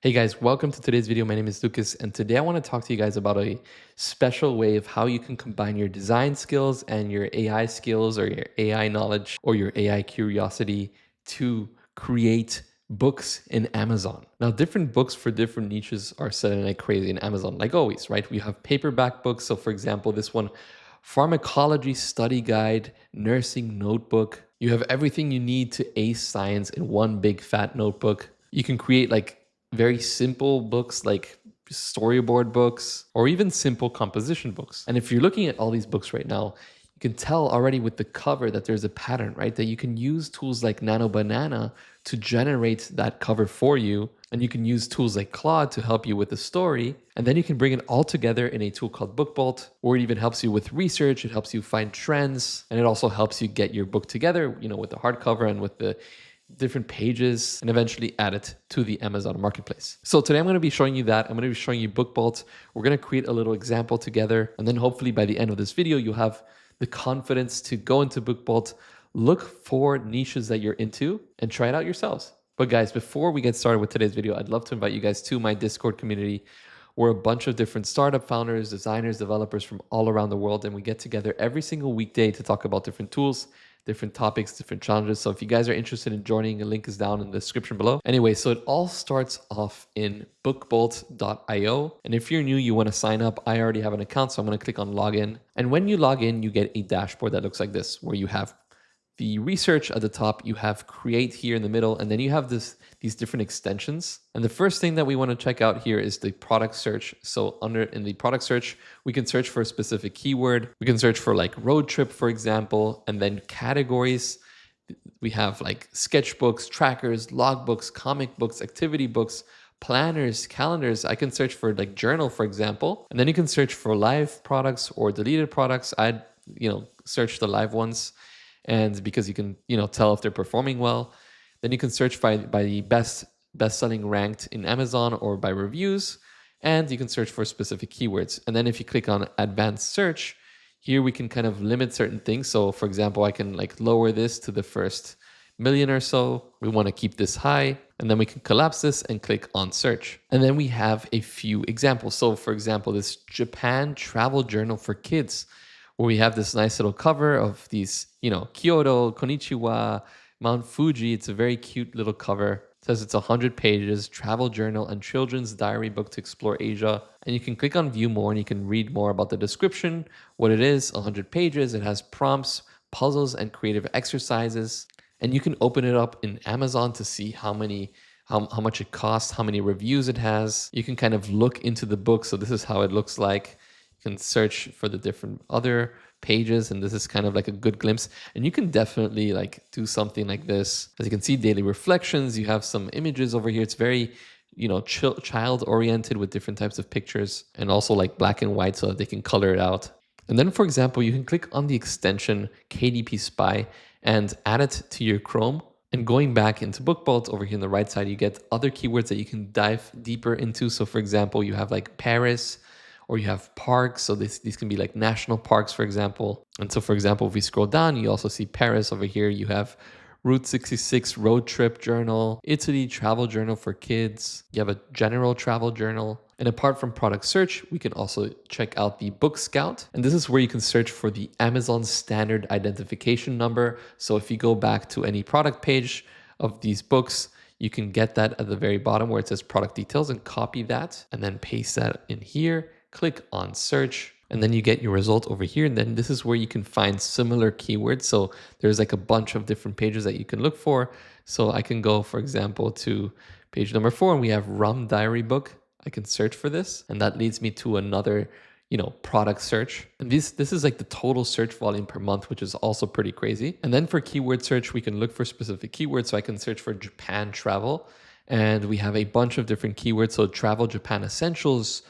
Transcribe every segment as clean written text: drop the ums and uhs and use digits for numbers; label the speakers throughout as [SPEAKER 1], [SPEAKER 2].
[SPEAKER 1] Hey guys, welcome to today's video. My name is Lucas, and today I want to talk to you guys about a special way of how you can combine your design skills and your AI skills or your AI knowledge or your AI curiosity to create books in Amazon. Now, different books for different niches are selling like crazy in Amazon, like always, right? We have paperback books. So for example, this one, Pharmacology Study Guide, Nursing Notebook. You have everything you need to ace science in one big fat notebook. You can create like very simple books like storyboard books or even simple composition books. And if you're looking at all these books right now, you can tell already with the cover that there's a pattern, right? That you can use tools like Nano Banana to generate that cover for you. And you can use tools like Claude to help you with the story. And then you can bring it all together in a tool called BookBolt, or it even helps you with research. It helps you find trends. And it also helps you get your book together, with the hardcover and with the different pages, and eventually add it to the Amazon marketplace. So today I'm going to be showing you that. I'm going to be showing you BookBolt. We're going to create a little example together. And then hopefully by the end of this video, you'll have the confidence to go into BookBolt, look for niches that you're into, and try it out yourselves. But guys, before we get started with today's video, I'd love to invite you guys to my Discord community. We're a bunch of different startup founders, designers, developers from all around the world, and we get together every single weekday to talk about different tools, different topics, different challenges. So if you guys are interested in joining, the link is down in the description below. Anyway, so it all starts off in bookbolt.io. And if you're new, you want to sign up, I already have an account, so I'm going to click on login. And when you log in, you get a dashboard that looks like this, where you have the research at the top, you have create here in the middle, and then you have these different extensions. And the first thing that we want to check out here is the product search. So in the product search, we can search for a specific keyword. We can search for like road trip, for example, and then categories. We have like sketchbooks, trackers, logbooks, comic books, activity books, planners, calendars. I can search for like journal, for example, and then you can search for live products or deleted products. I'd, search the live ones. And because you can, tell if they're performing well, then you can search by the best-selling ranked in Amazon or by reviews, and you can search for specific keywords. And then if you click on advanced search, here we can kind of limit certain things. So for example, I can like lower this to the first million or so. We want to keep this high, and then we can collapse this and click on search. And then we have a few examples. So for example, this Japan travel journal for kids, where we have this nice little cover of these, Kyoto, Konnichiwa, Mount Fuji. It's a very cute little cover. It says it's 100 pages, travel journal and children's diary book to explore Asia. And you can click on view more and you can read more about the description, what it is, 100 pages. It has prompts, puzzles, and creative exercises. And you can open it up in Amazon to see how much it costs, how many reviews it has. You can kind of look into the book. So this is how it looks like. Can search for the different other pages, and this is kind of like a good glimpse. And you can definitely like do something like this. As you can see, daily reflections, you have some images over here. It's very, child oriented with different types of pictures, and also like black and white so that they can color it out. And then for example, you can click on the extension KDP Spy and add it to your Chrome. And going back into BookBolt over here on the right side, you get other keywords that you can dive deeper into. So for example, you have like Paris, or you have parks. So these can be like national parks, for example. And so, for example, if we scroll down, you also see Paris over here. You have Route 66 road trip journal, Italy travel journal for kids. You have a general travel journal. And apart from product search, we can also check out the Book Scout. And this is where you can search for the Amazon standard identification number. So if you go back to any product page of these books, you can get that at the very bottom where it says product details and copy that and then paste that in here. Click on search, and then you get your result over here. And then this is where you can find similar keywords. So there's like a bunch of different pages that you can look for. So I can go, for example, to page number 4, and we have rum diary book. I can search for this, and that leads me to another, product search. And this is like the total search volume per month, which is also pretty crazy. And then for keyword search, we can look for specific keywords. So I can search for Japan travel, and we have a bunch of different keywords. So travel Japan essentials,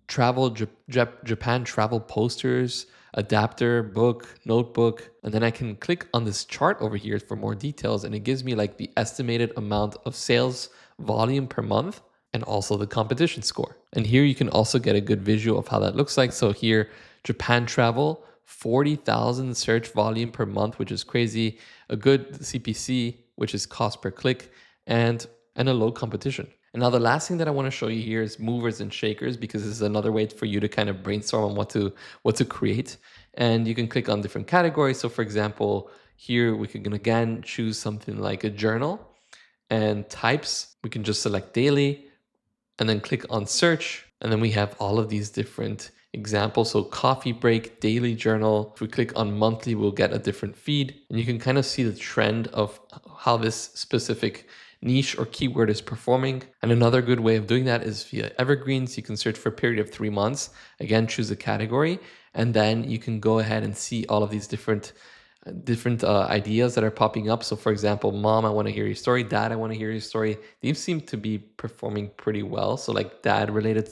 [SPEAKER 1] Japan travel posters, adapter, book, notebook. And then I can click on this chart over here for more details, and it gives me like the estimated amount of sales volume per month and also the competition score. And here you can also get a good visual of how that looks like. So here, Japan travel, 40,000 search volume per month, which is crazy. A good CPC, which is cost per click, and a low competition. And now the last thing that I want to show you here is movers and shakers, because this is another way for you to kind of brainstorm on what to create. And you can click on different categories. So for example, here we can again choose something like a journal, and types. We can just select daily and then click on search. And then we have all of these different examples. So coffee break, daily journal. If we click on monthly, we'll get a different feed. And you can kind of see the trend of how this specific niche or keyword is performing. And another good way of doing that is via evergreens. You can search for a period of 3 months. Again, choose a category, and then you can go ahead and see all of these different ideas that are popping up. So for example, mom, I want to hear your story. Dad, I want to hear your story. These seem to be performing pretty well. So like dad related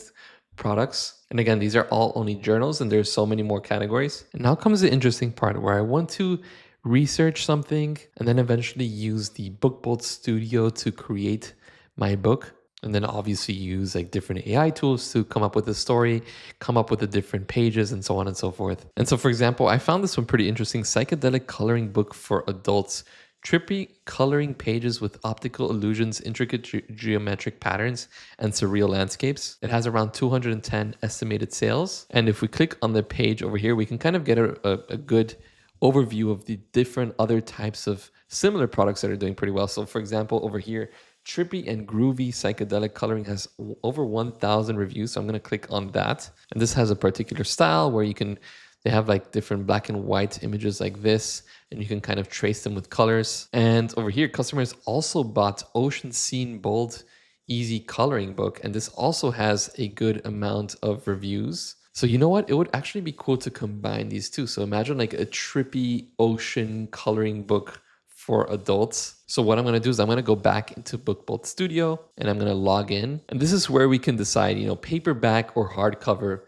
[SPEAKER 1] products. And again, these are all only journals, and there's so many more categories. And now comes the interesting part where I want to research something and then eventually use the BookBolt Studio to create my book. And then obviously use like different AI tools to come up with a story, come up with the different pages, and so on and so forth. And so, for example, I found this one pretty interesting: psychedelic coloring book for adults. Trippy coloring pages with optical illusions, intricate geometric patterns, and surreal landscapes. It has around 210 estimated sales. And if we click on the page over here, we can kind of get a good overview of the different other types of similar products that are doing pretty well. So for example, over here, trippy and groovy psychedelic coloring has over 1,000 reviews. So I'm going to click on that. And this has a particular style where they have like different black and white images like this, and you can kind of trace them with colors. And over here, customers also bought Ocean Scene Bold Easy Coloring Book. And this also has a good amount of reviews. So you know what? It would actually be cool to combine these two. So imagine like a trippy ocean coloring book for adults. So what I'm going to do is I'm going to go back into BookBolt Studio, and I'm going to log in. And this is where we can decide, paperback or hardcover.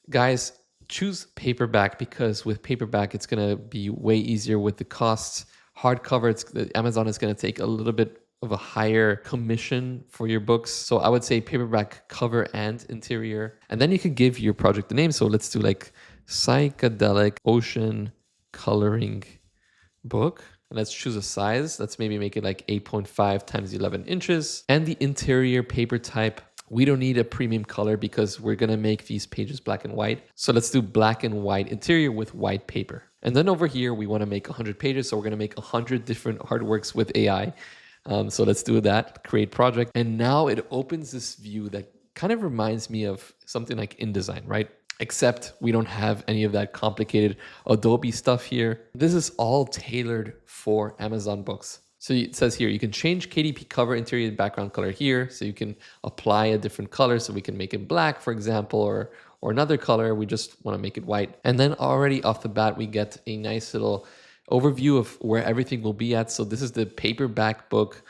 [SPEAKER 1] Guys, choose paperback, because with paperback, it's going to be way easier with the costs. Hardcover, Amazon is going to take a little bit of a higher commission for your books. So I would say paperback cover and interior. And then you can give your project a name. So let's do like Psychedelic Ocean Coloring Book. And let's choose a size. Let's maybe make it like 8.5 times 11 inches. And the interior paper type, we don't need a premium color because we're going to make these pages black and white. So let's do black and white interior with white paper. And then over here, we want to make 100 pages. So we're going to make 100 different artworks with AI. So let's do that, create project. And now it opens this view that kind of reminds me of something like InDesign, right? Except we don't have any of that complicated Adobe stuff here. This is all tailored for Amazon books. So it says here, you can change KDP cover, interior, and background color here. So you can apply a different color. So we can make it black, for example, or another color. We just want to make it white. And then already off the bat, we get a nice little overview of where everything will be at. So this is the paperback book.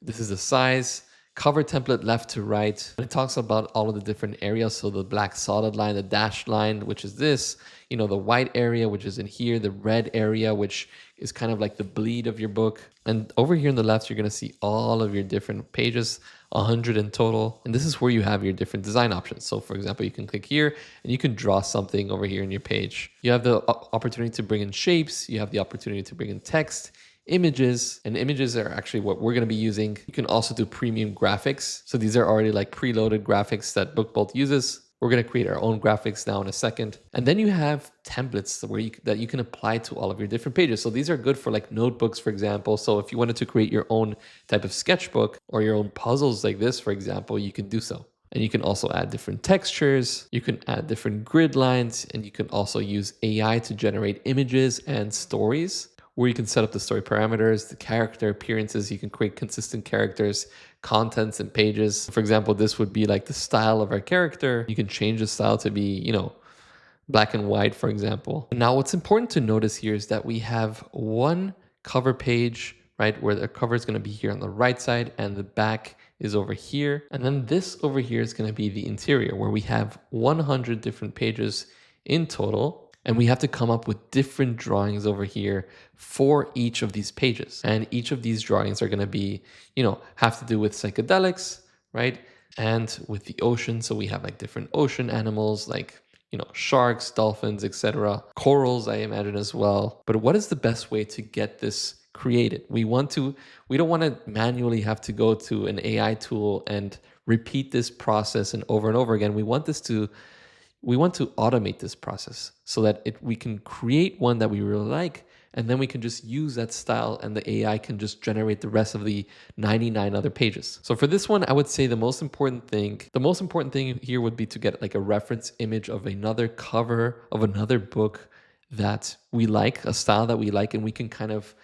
[SPEAKER 1] This is the size, cover template left to right. And it talks about all of the different areas. So the black solid line, the dashed line, which is this, the white area, which is in here, the red area, which is kind of like the bleed of your book. And over here on the left, you're going to see all of your different pages, 100 in total. And this is where you have your different design options. So for example, you can click here and you can draw something over here in your page. You have the opportunity to bring in shapes. You have the opportunity to bring in text, images, and images are actually what we're going to be using. You can also do premium graphics. So these are already like preloaded graphics that BookBolt uses. We're going to create our own graphics now in a second. And then you have templates that you can apply to all of your different pages. So these are good for like notebooks, for example. So if you wanted to create your own type of sketchbook or your own puzzles like this, for example, you can do so. And you can also add different textures. You can add different grid lines, and you can also use AI to generate images and stories, where you can set up the story parameters, the character appearances. You can create consistent characters, contents, and pages. For example, this would be like the style of our character. You can change the style to be, black and white, for example. Now, what's important to notice here is that we have one cover page, right, where the cover is going to be here on the right side and the back is over here. And then this over here is going to be the interior, where we have 100 different pages in total. And we have to come up with different drawings over here for each of these pages. And each of these drawings are going to be, have to do with psychedelics, right? And with the ocean. So we have like different ocean animals, like, sharks, dolphins, etc. Corals, I imagine as well. But what is the best way to get this created? We don't want to manually have to go to an AI tool and repeat this process and over again. We want to automate this process so that we can create one that we really like, and then we can just use that style and the AI can just generate the rest of the 99 other pages. So for this one, I would say the most important thing here would be to get like a reference image of another cover of another book that we like, a style that we like, and we can kind of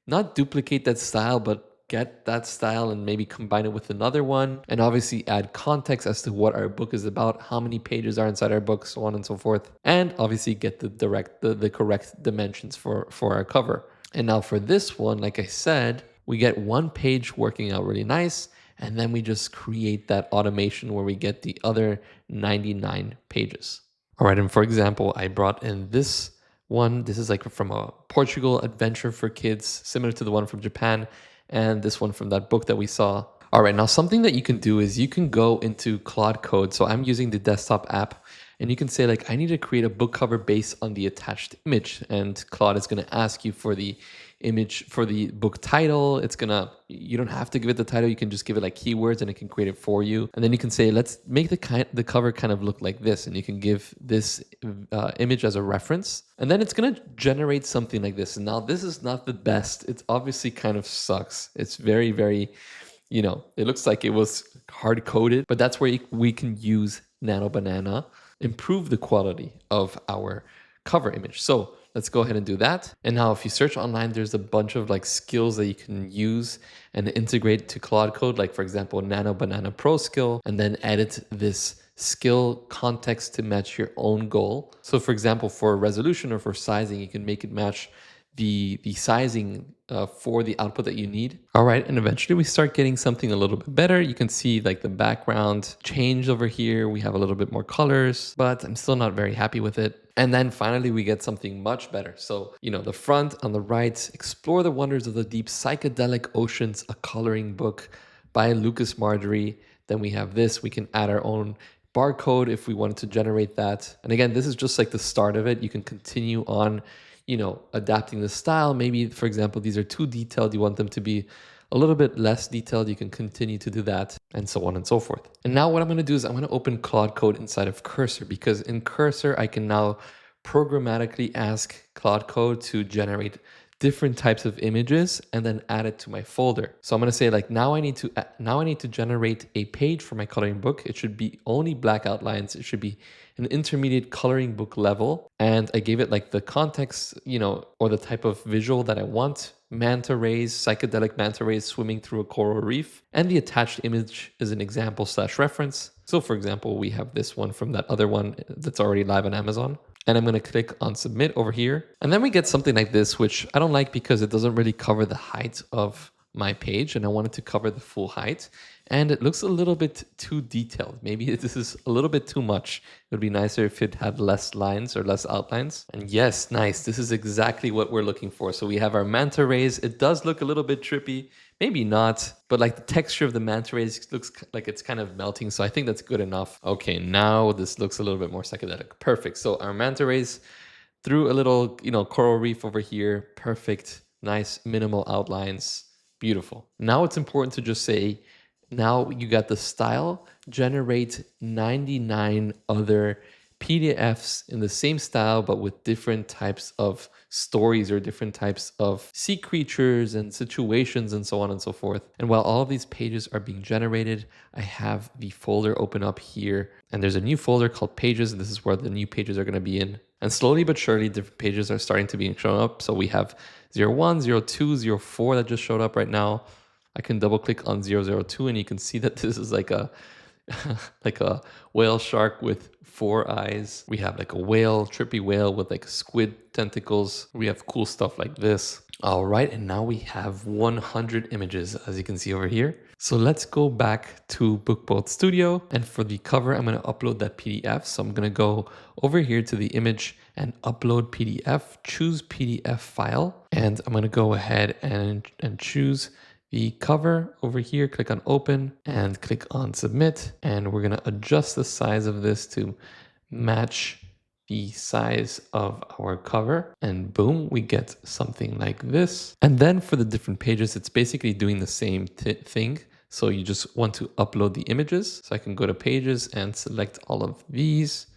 [SPEAKER 1] not duplicate that style, but get that style and maybe combine it with another one, and obviously add context as to what our book is about, how many pages are inside our book, so on and so forth, and obviously get the correct dimensions for our cover. And now for this one, like I said, we get one page working out really nice, and then we just create that automation where we get the other 99 pages. All right, and for example, I brought in this one. This is like from a Portugal adventure for kids, similar to the one from Japan, and this one from that book that we saw. All right, now something that you can do is you can go into Claude Code. So I'm using the desktop app, and you can say like, I need to create a book cover based on the attached image. And Claude is going to ask you for the image for the book title. You don't have to give it the title. You can just give it like keywords and it can create it for you. And then you can say, let's make the cover kind of look like this. And you can give this image as a reference. And then it's going to generate something like this. And now this is not the best. It obviously kind of sucks. It's very, very, it looks like it was hard coded, but that's where we can use Nano Banana, improve the quality of our cover image. So let's go ahead and do that. And now if you search online, there's a bunch of like skills that you can use and integrate to Claude Code. Like for example, Nano Banana Pro skill, and then edit this skill context to match your own goal. So for example, for resolution or for sizing, you can make it match the sizing for the output that you need. All right, and eventually we start getting something a little bit better. You can see like the background change over here. We have a little bit more colors, but I'm still not very happy with it. And then finally we get something much better. So, the front on the right, Explore the Wonders of the Deep Psychedelic Oceans, a coloring book by Lucas Marjorie. Then we have this, we can add our own barcode if we wanted to generate that. And again, this is just like the start of it. You can continue on adapting the style. Maybe, for example, these are too detailed. You want them to be a little bit less detailed. You can continue to do that, and so on and so forth. And now what I'm going to do is I'm going to open Claude Code inside of Cursor, because in Cursor, I can now programmatically ask Claude Code to generate different types of images and then add it to my folder. So I'm going to say like, now I need to generate a page for my coloring book. It should be only black outlines. It should be an intermediate coloring book level. And I gave it like the context, or the type of visual that I want. Manta rays, psychedelic manta rays swimming through a coral reef. And the attached image is an example/reference. So for example, we have this one from that other one that's already live on Amazon. And I'm going to click on submit over here. And then we get something like this, which I don't like because it doesn't really cover the height of my page, and I wanted to cover the full height. And it looks a little bit too detailed. Maybe this is a little bit too much. It would be nicer if it had less lines or less outlines. And yes, nice. This is exactly what we're looking for. So we have our manta rays. It does look a little bit trippy. Maybe not, but like the texture of the manta rays looks like it's kind of melting. So I think that's good enough. Okay, now this looks a little bit more psychedelic. Perfect. So our manta rays through a little, coral reef over here. Perfect. Nice minimal outlines. Beautiful. Now it's important to just say, now you got the style, generate 99 other PDFs in the same style, but with different types of stories or different types of sea creatures and situations and so on and so forth. And while all of these pages are being generated, I have the folder open up here, and there's a new folder called Pages. And this is where the new pages are going to be in. And slowly but surely, different pages are starting to be shown up. So we have 01, 02, 04 that just showed up right now. I can double click on 002 and you can see that this is like a like a whale shark with 4 eyes. We have like a whale, trippy whale with like squid tentacles. We have cool stuff like this. All right, and now we have 100 images, as you can see over here. So let's go back to BookBoat Studio. And for the cover, I'm going to upload that PDF. So I'm going to go over here to the image and upload PDF, choose PDF file. And I'm going to go ahead and choose the cover over here, click on open and click on submit. And we're going to adjust the size of this to match the size of our cover, and boom, we get something like this. And then for the different pages, it's basically doing the same thing. So you just want to upload the images. So I can go to pages and select all of these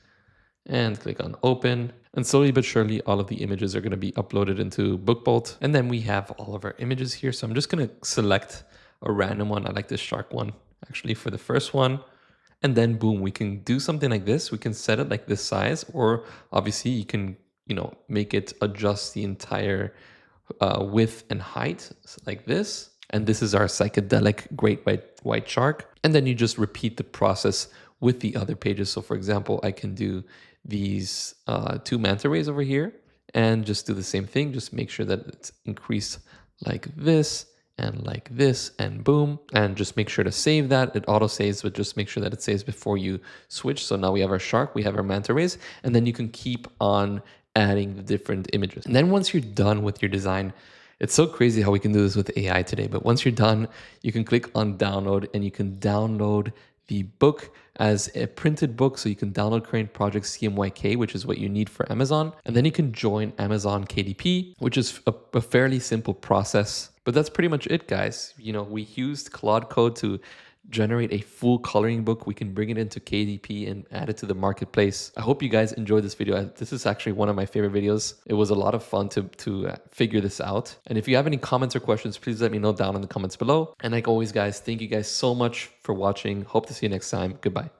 [SPEAKER 1] and click on open. And slowly but surely, all of the images are going to be uploaded into BookBolt. And then we have all of our images here. So I'm just going to select a random one. I like this shark one actually for the first one. And then boom, we can do something like this. We can set it like this size, or obviously you can, make it adjust the entire width and height like this. And this is our psychedelic great white shark. And then you just repeat the process with the other pages. So for example, I can do these two manta rays over here and just do the same thing. Just make sure that it's increased like this and boom, and just make sure to save that. It auto saves, but just make sure that it saves before you switch. So now we have our shark, we have our manta rays, and then you can keep on adding the different images. And then once you're done with your design, it's so crazy how we can do this with AI today, but once you're done, you can click on download and you can download the book as a printed book. So you can download Current Project CMYK, which is what you need for Amazon. And then you can join Amazon KDP, which is a fairly simple process. But that's pretty much it, guys. We used Claude Code to generate a full coloring book. We can bring it into KDP and add it to the marketplace. I hope you guys enjoyed this video. This is actually one of my favorite videos. It was a lot of fun to figure this out. And if you have any comments or questions, please let me know down in the comments below. And like always, guys, thank you guys so much for watching. Hope to see you next time. Goodbye.